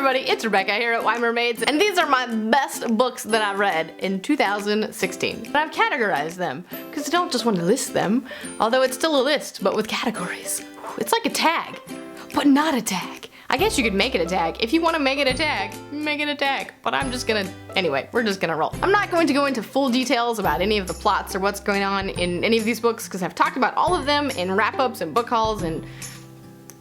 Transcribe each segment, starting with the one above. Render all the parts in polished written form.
everybody, it's Rebecca here at Wine Mermaids, and these are my best books that I read in 2016. And I've categorized them, because I don't just want to list them, although it's still a list, but with categories. It's like a tag, but not a tag. I guess you could make it a tag. If you want to make it a tag, make it a tag. But I'm just gonna, anyway, we're just gonna roll. I'm not going to go into full details about any of the plots or what's going on in any of these books, because I've talked about all of them in wrap-ups and book hauls and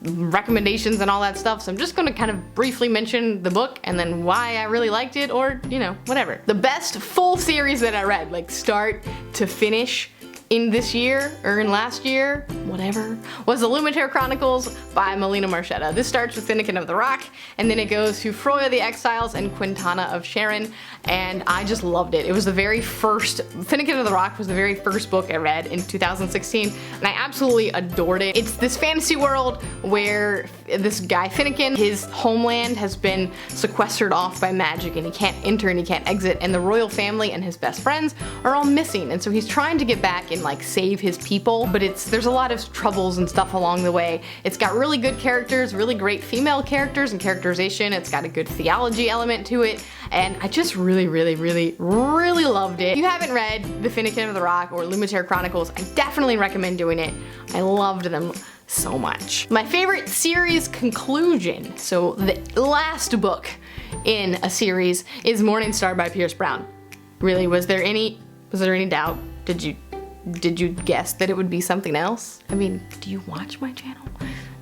recommendations and all that stuff, so I'm just going to kind of briefly mention the book and then why I really liked it, or, you know, whatever. The best full series that I read, like start to finish, in this year, or in last year, whatever, was the Lumatere Chronicles by Melina Marchetta. This starts with Finnegan of the Rock, and then it goes to Froya the Exiles and Quintana of Sharon, and I just loved it. It was the very first, Finnegan of the Rock was the very first book I read in 2016, and I absolutely adored it. It's this fantasy world where this guy Finnegan, his homeland has been sequestered off by magic, and he can't enter and he can't exit, and the royal family and his best friends are all missing, and so he's trying to get back and like save his people, but there's a lot of troubles and stuff along the way. It's got really good characters, really great female characters and characterization. It's got a good theology element to it, and I just really loved it. If you haven't read The Finnegan of the Rock or Lumatere Chronicles, I definitely recommend doing it. I loved them so much. My favorite series conclusion, so the last book in a series, is Morning Star by Pierce Brown. Really, was there any doubt? Did you guess that it would be something else? I mean, do you watch my channel?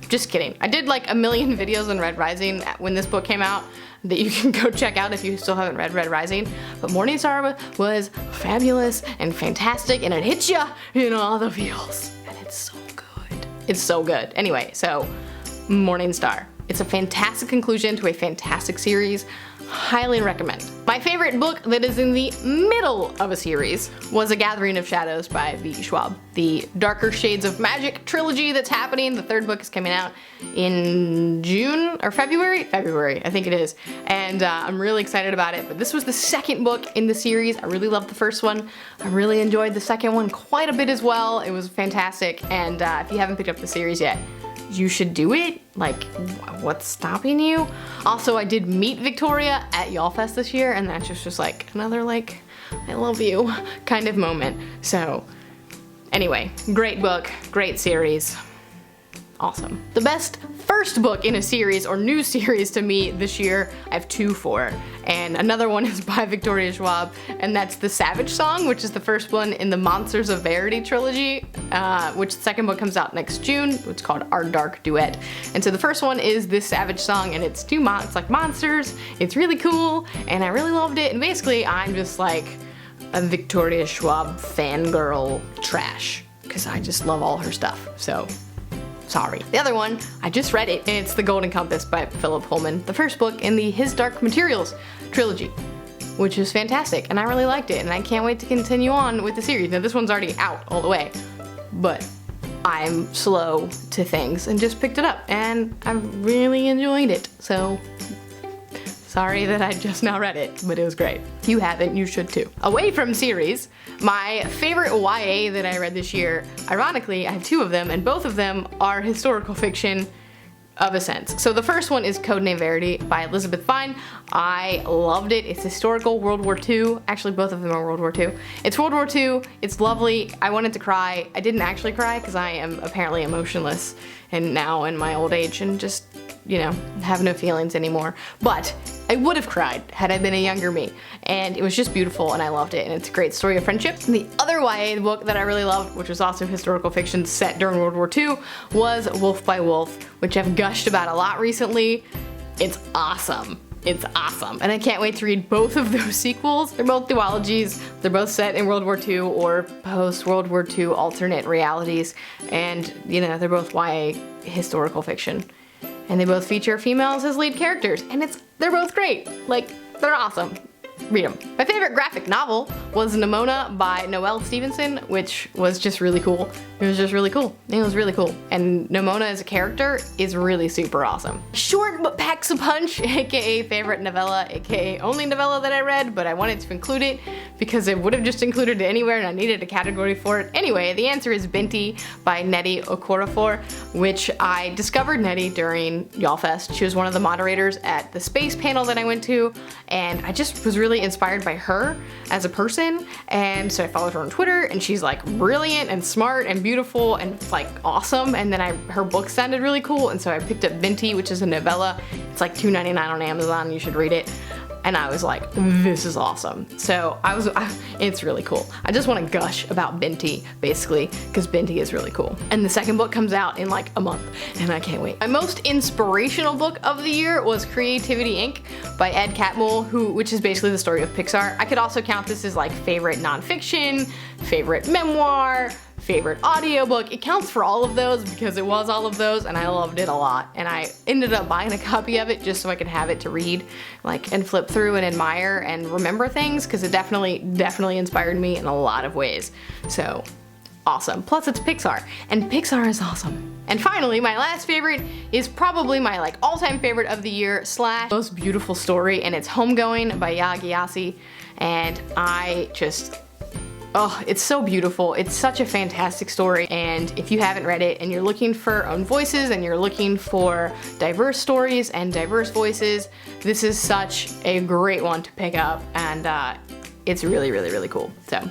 Just kidding. I did like a million videos on Red Rising when this book came out that you can go check out if you still haven't read Red Rising. But Morning Star was fabulous and fantastic, and it hits you in all the feels. And it's so good. It's so good. Anyway, so Morning Star. It's a fantastic conclusion to a fantastic series. Highly recommend. My favorite book that is in the middle of a series was A Gathering of Shadows by Schwab. The Darker Shades of Magic trilogy that's happening. The third book is coming out in June or February? February, I think it is. And I'm really excited about it. But this was the second book in the series. I really loved the first one. I really enjoyed the second one quite a bit as well. It was fantastic. And if you haven't picked up the series yet, you should do it. Like, what's stopping you? Also, I did meet Victoria at YALLFest this year, and that's just like another like, I love you kind of moment. So anyway, great book, great series. Awesome. The best first book in a series or new series to me this year, I have two for, and another one is by Victoria Schwab, and that's The Savage Song, which is the first one in the Monsters of Verity trilogy, which the second book comes out next June. It's called Our Dark Duet. And so the first one is This Savage Song, and it's it's like monsters. It's really cool, and I really loved it, and basically I'm just like a Victoria Schwab fangirl trash, because I just love all her stuff, so sorry. The other one, I just read it, and it's The Golden Compass by Philip Pullman, the first book in the His Dark Materials trilogy, which is fantastic, and I really liked it, and I can't wait to continue on with the series. Now this one's already out all the way, but I'm slow to things and just picked it up, and I really enjoyed it, so sorry that I just now read it, but it was great. If you haven't, you should too. Away from series, my favorite YA that I read this year, ironically, I have two of them, and both of them are historical fiction of a sense. So the first one is Codename Verity by Elizabeth Vine. I loved it. It's historical, World War II. Actually, both of them are World War II. It's World War II. It's lovely. I wanted to cry. I didn't actually cry because I am apparently emotionless and now in my old age and just, you know, have no feelings anymore. But I would have cried had I been a younger me. And it was just beautiful, and I loved it, and it's a great story of friendship. And the other YA book that I really loved, which was also historical fiction set during World War II, was Wolf by Wolf, which I've gushed about a lot recently. It's awesome. It's awesome. And I can't wait to read both of those sequels. They're both duologies. They're both set in World War II or post-World War II alternate realities. And, you know, they're both YA historical fiction. And they both feature females as lead characters, and they're both great. Like, they're awesome. read them. My favorite graphic novel was Nimona by Noelle Stephenson, which was just really cool. It was just really cool. It was really cool. And Nimona as a character is really super awesome. Short but packs a punch, aka favorite novella, aka only novella that I read, but I wanted to include it because it would have just included it anywhere and I needed a category for it. Anyway, the answer is Binti by Nnedi Okorafor, which I discovered Nnedi during YALLFest. She was one of the moderators at the space panel that I went to, and I just was really inspired by her as a person, and so I followed her on Twitter, and she's like brilliant and smart and beautiful and like awesome, and then her book sounded really cool, and so I picked up Binti, which is a novella. It's like $2.99 on Amazon, you should read it. And I was like, this is awesome. So it's really cool. I just want to gush about Binti, basically, because Binti is really cool. And the second book comes out in like a month, and I can't wait. My most inspirational book of the year was Creativity Inc. by Ed Catmull, which is basically the story of Pixar. I could also count this as like favorite nonfiction, favorite memoir, favorite audiobook. It counts for all of those because it was all of those and I loved it a lot. And I ended up buying a copy of it just so I could have it to read, like, and flip through and admire and remember things, because it definitely inspired me in a lot of ways. So awesome. Plus it's Pixar, and Pixar is awesome. And finally, my last favorite is probably my like all-time favorite of the year / most beautiful story, and it's Homegoing by Gyasi. And oh, it's so beautiful. It's such a fantastic story, and if you haven't read it and you're looking for own voices and you're looking for diverse stories and diverse voices, this is such a great one to pick up, and it's really cool. So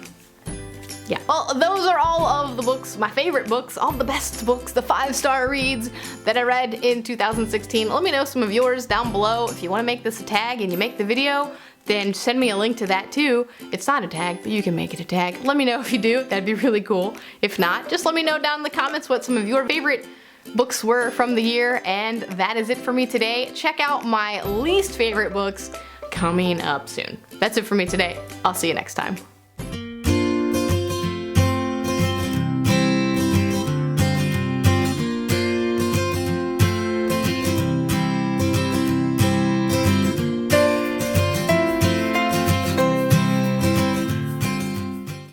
yeah. Well, those are all of the books, my favorite books, all the best books, the 5-star reads that I read in 2016. Let me know some of yours down below. If you want to make this a tag and you make the video, then send me a link to that too. It's not a tag, but you can make it a tag. Let me know if you do, that'd be really cool. If not, just let me know down in the comments what some of your favorite books were from the year, and that is it for me today. Check out my least favorite books coming up soon. That's it for me today. I'll see you next time.